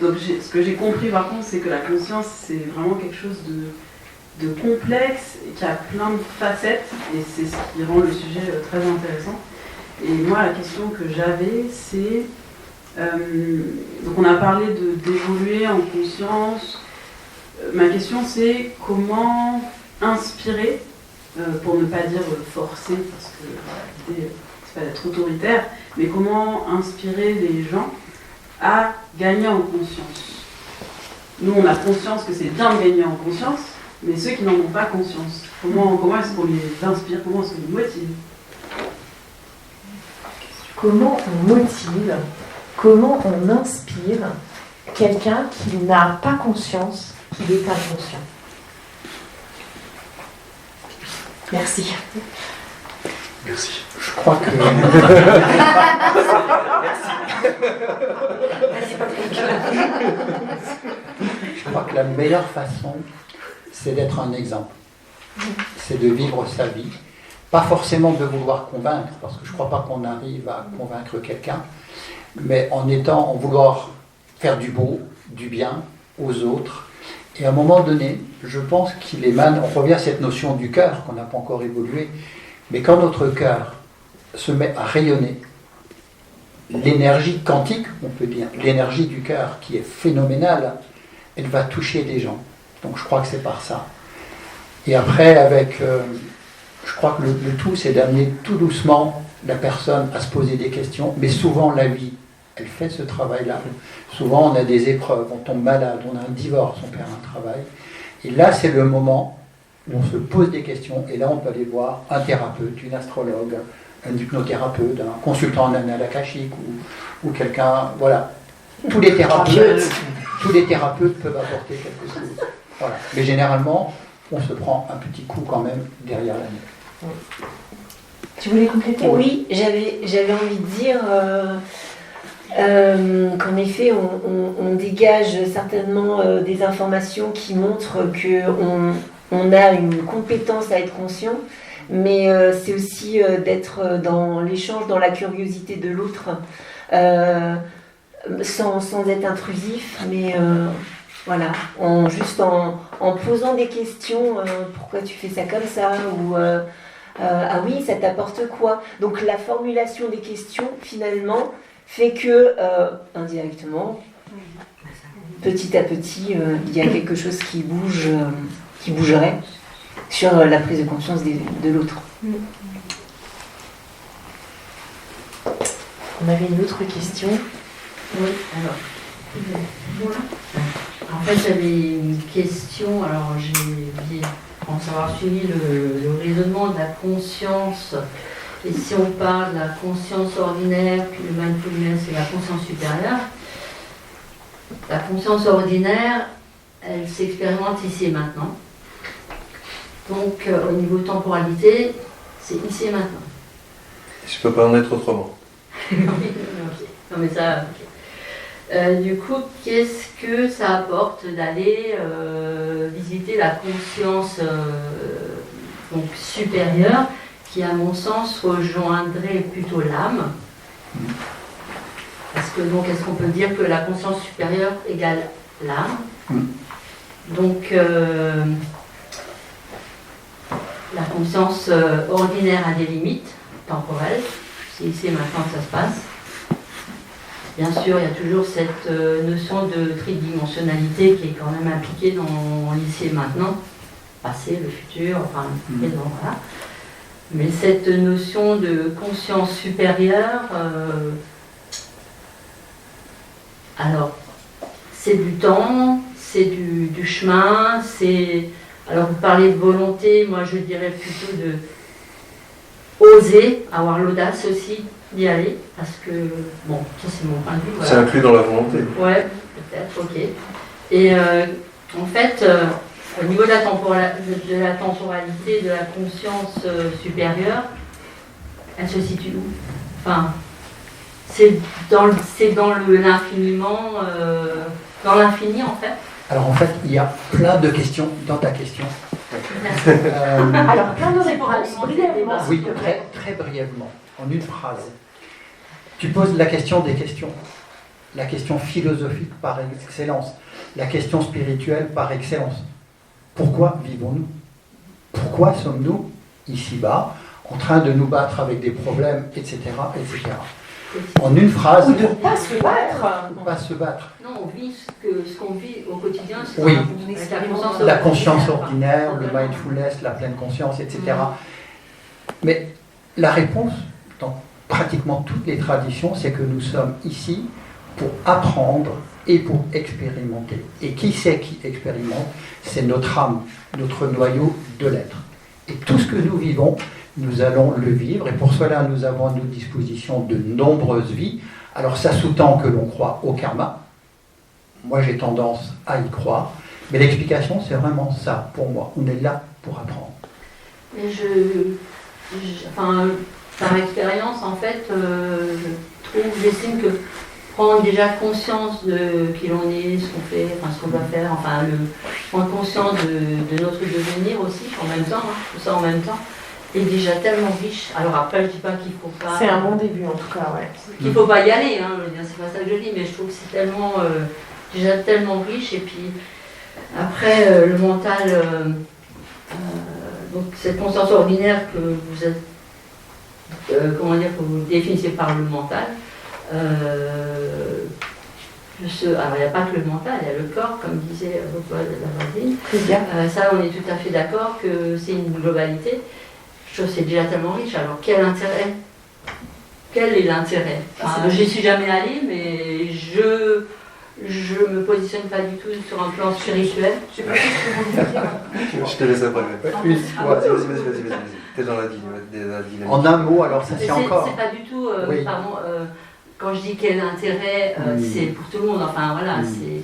donc ce que j'ai compris par contre c'est que la conscience c'est vraiment quelque chose de complexe et qui a plein de facettes et c'est ce qui rend le sujet très intéressant. Et moi la question que j'avais c'est donc on a parlé d'évoluer en conscience. Ma question c'est comment inspirer, pour ne pas dire forcer, parce que l'idée c'est pas d'être autoritaire, mais comment inspirer les gens à gagner en conscience. Nous on a conscience que c'est bien de gagner en conscience, mais ceux qui n'en ont pas conscience, comment est-ce qu'on les inspire, comment est-ce qu'on les motive? Comment on motive, comment on inspire quelqu'un qui n'a pas conscience qu'il est inconscient? Merci. Merci. Je crois que... Je crois que la meilleure façon, c'est d'être un exemple. C'est de vivre sa vie. Pas forcément de vouloir convaincre, parce que je ne crois pas qu'on arrive à convaincre quelqu'un, mais en vouloir faire du beau, du bien aux autres. Et à un moment donné, je pense qu'il émane, on revient à cette notion du cœur qu'on n'a pas encore évolué, mais quand notre cœur se met à rayonner, l'énergie quantique, on peut dire, l'énergie du cœur qui est phénoménale, elle va toucher les gens. Donc je crois que c'est par ça. Et après, je crois que le tout, c'est d'amener tout doucement la personne à se poser des questions, mais souvent la vie, elle fait ce travail-là. Souvent on a des épreuves, on tombe malade, on a un divorce, on perd un travail. Et là, c'est le moment où on se pose des questions, et là on peut aller voir un thérapeute, une astrologue, un hypnothérapeute, un consultant en annales akashiques ou quelqu'un, voilà. Tous les thérapeutes peuvent apporter quelque chose. Voilà. Mais généralement, on se prend un petit coup quand même derrière la nuque. Tu voulais compléter? Oui, j'avais envie de dire, qu'en effet, on dégage certainement des informations qui montrent qu'on a une compétence à être conscient, mais c'est aussi d'être dans l'échange, dans la curiosité de l'autre, sans être intrusif, mais voilà, juste en posant des questions, pourquoi tu fais ça comme ça, ou ah oui, ça t'apporte quoi? Donc la formulation des questions, finalement, fait que, indirectement, petit à petit, il y a quelque chose qui bouge, qui bougerait sur la prise de conscience de l'autre. On avait une autre question. Oui, alors. En fait, j'avais une question. Alors, j'ai pensé avoir suivi le raisonnement de la conscience. Et si on parle de la conscience ordinaire, puis le mindfulness et la conscience supérieure, la conscience ordinaire, elle s'expérimente ici et maintenant. Donc, au niveau temporalité, c'est ici et maintenant. Je peux pas en être autrement. Oui, ok. Non, mais ça. Ok. Du coup, qu'est-ce que ça apporte d'aller visiter la conscience donc supérieure, qui, à mon sens, rejoindrait plutôt l'âme? Parce que donc, est-ce qu'on peut dire que la conscience supérieure égale l'âme? Donc, la conscience ordinaire a des limites temporelles. C'est ici et maintenant que ça se passe. Bien sûr, il y a toujours cette notion de tridimensionnalité qui est quand même impliquée dans l'ici et maintenant, passé, le futur, enfin le présent, voilà. Mais cette notion de conscience supérieure, alors, c'est du temps, c'est du chemin, c'est... Alors, vous parlez de volonté, moi je dirais plutôt de oser, avoir l'audace aussi d'y aller, parce que, bon, ça c'est mon point de vue. Voilà. C'est inclus dans la volonté. Ouais, peut-être, ok. Et en fait, au niveau de la temporalité de la conscience supérieure, elle se situe où? Enfin, c'est dans l'infiniment, dans l'infini en fait. Alors en fait, il y a plein de questions dans ta question. Alors, plein de réponses, brièvement. Oui, très brièvement, en une phrase. Tu poses la question des questions. La question philosophique par excellence. La question spirituelle par excellence. Pourquoi vivons-nous? Pourquoi sommes-nous ici-bas, en train de nous battre avec des problèmes, etc., etc. En une phrase... Ou de ne pas se battre. Pas se battre. Non, on vit ce qu'on vit au quotidien, c'est Oui. la La conscience ordinaire, le mindfulness, la pleine conscience, etc. Mais la réponse, dans pratiquement toutes les traditions, c'est que nous sommes ici pour apprendre et pour expérimenter. Et qui c'est qui expérimente? C'est notre âme, notre noyau de l'être. Et tout ce que nous vivons, nous allons le vivre. Et pour cela, nous avons à notre disposition de nombreuses vies. Alors ça sous-tend que l'on croit au karma. Moi, j'ai tendance à y croire. Mais l'explication, c'est vraiment ça, pour moi. On est là pour apprendre. Mais enfin, par expérience, en fait, j'estime que prendre déjà conscience de qui l'on est, ce qu'on fait, enfin ce qu'on doit faire, enfin prendre conscience de notre devenir aussi, en même temps, tout ça en même temps, est déjà tellement riche. Alors après, je dis pas qu'il faut pas... C'est un bon début en tout cas, ouais. Qu'il faut pas y aller, hein, je veux dire, c'est pas ça que je dis, mais je trouve que c'est tellement, déjà tellement riche, et puis après, le mental, donc cette conscience ordinaire que vous êtes, comment dire, que vous définissez par le mental, alors il n'y a pas que le mental, il y a le corps, comme disait votre la voisine. Ça, on est tout à fait d'accord que c'est une globalité. Je trouve que c'est déjà tellement riche. Alors quel intérêt? Quel est l'intérêt? Je n'y suis jamais allée, mais je me positionne pas du tout sur un plan spirituel. Je sais pas ce que vous voulez dire. Je te laisse après. Vas-y. T'es dans la dynamique. En un mot, alors ça c'est encore... C'est pas du tout, oui. pardon, quand je dis quel intérêt, c'est pour tout le monde, enfin voilà, c'est...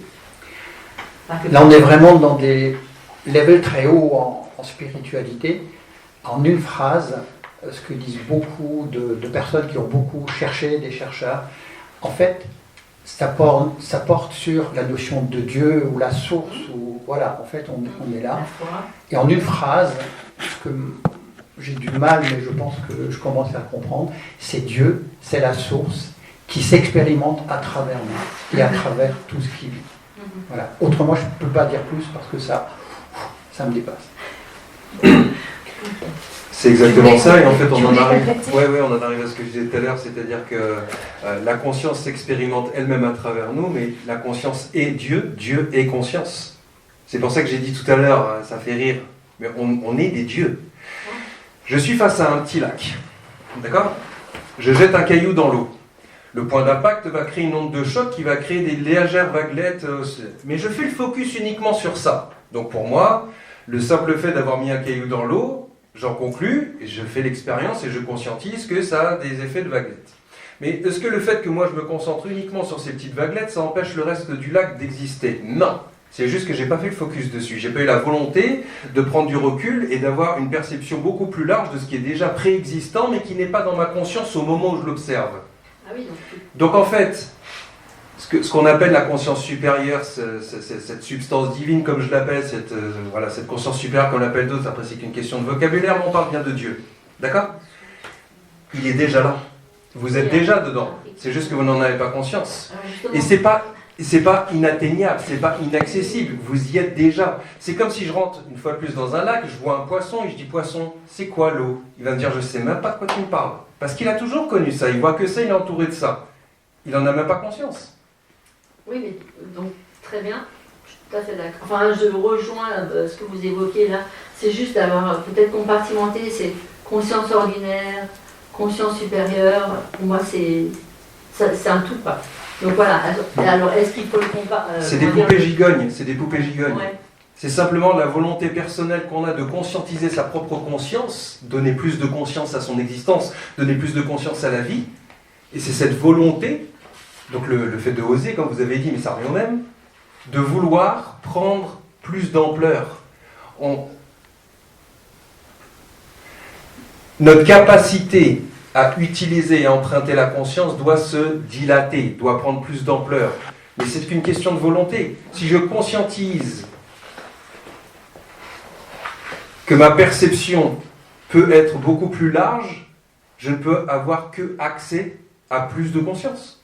pas que... Là on est vraiment dans des levels très hauts en spiritualité. En une phrase, ce que disent beaucoup de personnes qui ont beaucoup cherché, des chercheurs, en fait, ça porte sur la notion de Dieu ou la source, ou voilà, en fait, on est là. Et en une phrase, ce que j'ai du mal, mais je pense que je commence à comprendre, c'est Dieu, c'est la source qui s'expérimente à travers nous et à travers tout ce qui vit. Voilà. Autrement, je ne peux pas dire plus parce que ça me dépasse. C'est exactement ça, et en fait on en arrive à ce que je disais tout à l'heure, c'est-à-dire que la conscience s'expérimente elle-même à travers nous, mais la conscience est Dieu, Dieu est conscience. C'est pour ça que j'ai dit tout à l'heure, ça fait rire, mais on est des dieux. Je suis face à un petit lac, d'accord ? Je jette un caillou dans l'eau. Le point d'impact va créer une onde de choc qui va créer des légères vaguelettes, mais je fais le focus uniquement sur ça. Donc pour moi, le simple fait d'avoir mis un caillou dans l'eau, j'en conclus, et je fais l'expérience et je conscientise que ça a des effets de vaguelettes. Mais est-ce que le fait que moi je me concentre uniquement sur ces petites vaguelettes, ça empêche le reste du lac d'exister ? Non. C'est juste que j'ai pas fait le focus dessus. J'ai pas eu la volonté de prendre du recul et d'avoir une perception beaucoup plus large de ce qui est déjà préexistant, mais qui n'est pas dans ma conscience au moment où je l'observe. Ah oui, donc en fait, ce qu'on appelle la conscience supérieure, cette substance divine, comme je l'appelle, cette conscience supérieure comme l'appelle d'autres, après c'est qu'une question de vocabulaire, mais on parle bien de Dieu. D'accord ? Il est déjà là. Vous êtes déjà dedans. C'est juste que vous n'en avez pas conscience. Et c'est pas inatteignable, c'est pas inaccessible. Vous y êtes déjà. C'est comme si je rentre une fois de plus dans un lac, je vois un poisson et je dis poisson, c'est quoi l'eau ? Il va me dire je sais même pas de quoi tu me parles. Parce qu'il a toujours connu ça. Il voit que ça, il est entouré de ça. Il n'en a même pas conscience. Oui, mais donc très bien, je suis tout à fait d'accord. Enfin, je rejoins ce que vous évoquez là. C'est juste d'avoir peut-être compartimenté, c'est conscience ordinaire, conscience supérieure. Pour moi, c'est un tout, quoi. Donc voilà. Alors, est-ce qu'il faut le comparer C'est des poupées gigognes. C'est des poupées gigognes. Ouais. C'est simplement la volonté personnelle qu'on a de conscientiser sa propre conscience, donner plus de conscience à son existence, donner plus de conscience à la vie. Et c'est cette volonté, donc le fait de oser, comme vous avez dit, mais ça revient au même, de vouloir prendre plus d'ampleur. Notre capacité à utiliser et à emprunter la conscience doit se dilater, doit prendre plus d'ampleur. Mais c'est qu'une question de volonté. Si je conscientise que ma perception peut être beaucoup plus large, je ne peux avoir que accès à plus de conscience.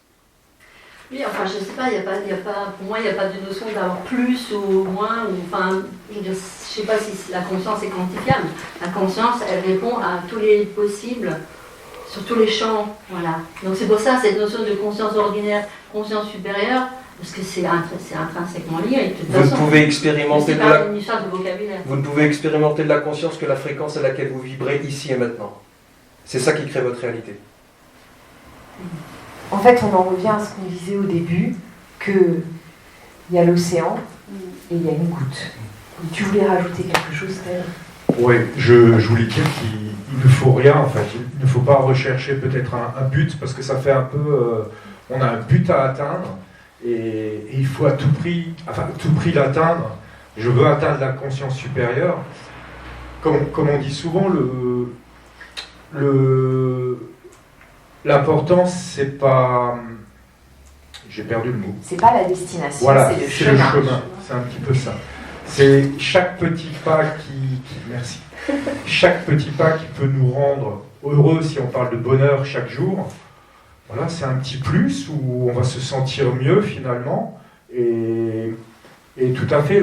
Oui, enfin, je ne sais pas, pour moi, il n'y a pas de notion d'avoir plus ou moins, je ne sais pas si la conscience est quantifiable. La conscience, elle répond à tous les possibles, sur tous les champs, voilà. Donc c'est pour ça, cette notion de conscience ordinaire, conscience supérieure, parce que c'est intrinsèquement lié. Vous ne pouvez expérimenter une histoire de vocabulaire. Vous ne pouvez expérimenter de la conscience que la fréquence à laquelle vous vibrez ici et maintenant. C'est ça qui crée votre réalité. En fait, on en revient à ce qu'on disait au début, qu'il y a l'océan et il y a une goutte. Tu voulais rajouter quelque chose, Steve ? Oui, je voulais dire qu'il ne faut rien, en fait. Il ne faut pas rechercher peut-être un but, parce que ça fait un peu... on a un but à atteindre, et il faut à tout prix l'atteindre. Je veux atteindre la conscience supérieure. Comme on dit souvent, l'important, c'est pas... J'ai perdu le mot. C'est pas la destination, voilà, c'est le c'est chemin. le chemin. C'est un petit peu ça. C'est chaque petit pas merci. Chaque petit pas qui peut nous rendre heureux, si on parle de bonheur chaque jour. Voilà, c'est un petit plus où on va se sentir mieux finalement. Et tout à fait,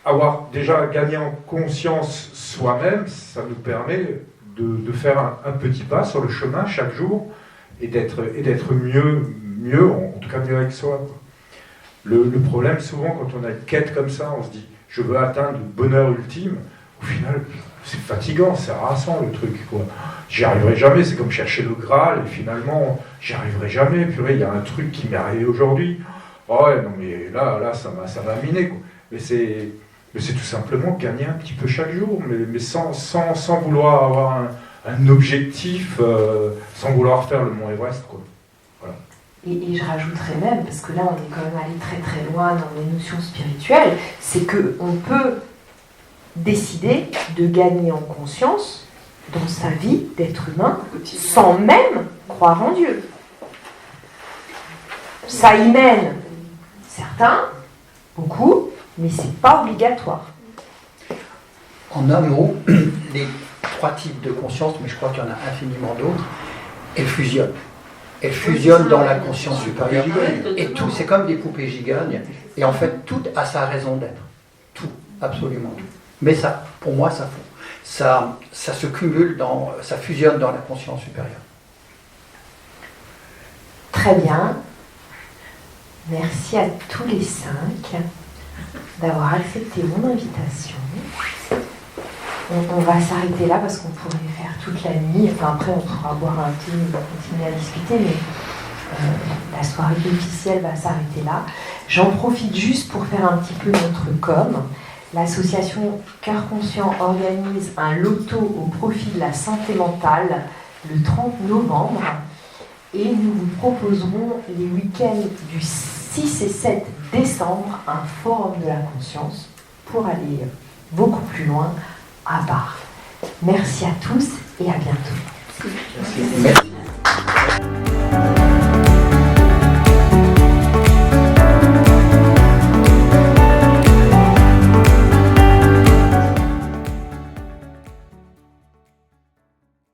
avoir déjà gagné en conscience soi-même, ça nous permet de faire un petit pas sur le chemin chaque jour et d'être mieux, en tout cas mieux avec soi. Le problème, souvent, quand on a une quête comme ça, on se dit « je veux atteindre le bonheur ultime », au final, c'est fatigant, c'est harassant le truc, quoi. J'y arriverai jamais, c'est comme chercher le Graal, et finalement, j'y arriverai jamais. Purée, il y a un truc qui m'est arrivé aujourd'hui. Oh ouais, non mais là, ça m'a miné, quoi. Mais c'est tout simplement gagner un petit peu chaque jour, mais sans vouloir avoir un objectif, sans vouloir faire le Mont Everest, quoi. Voilà. Et je rajouterais même, parce que là on est quand même allé très très loin dans les notions spirituelles, c'est qu'on peut décider de gagner en conscience dans sa vie d'être humain sans même croire en Dieu. Ça y mène certains, beaucoup, mais c'est pas obligatoire. En un mot, les 3 types de conscience, mais je crois qu'il y en a infiniment d'autres, elles fusionnent. Elles fusionnent dans la conscience supérieure. Et tout, c'est comme des poupées gigognes. Et en fait, tout a sa raison d'être. Tout, absolument tout. Mais ça, pour moi, ça se cumule, ça fusionne dans la conscience supérieure. Très bien. Merci à tous les 5 d'avoir accepté mon invitation. On va s'arrêter là parce qu'on pourrait faire toute la nuit. Enfin, après, on pourra boire un thé et continuer à discuter, mais la soirée officielle va s'arrêter là. J'en profite juste pour faire un petit peu notre com. L'association Cœur Conscient organise un loto au profit de la santé mentale le 30 novembre. Et nous vous proposerons les week-ends du 6 et 7 décembre un forum de la conscience pour aller beaucoup plus loin à Bar. Merci à tous et à bientôt. Merci.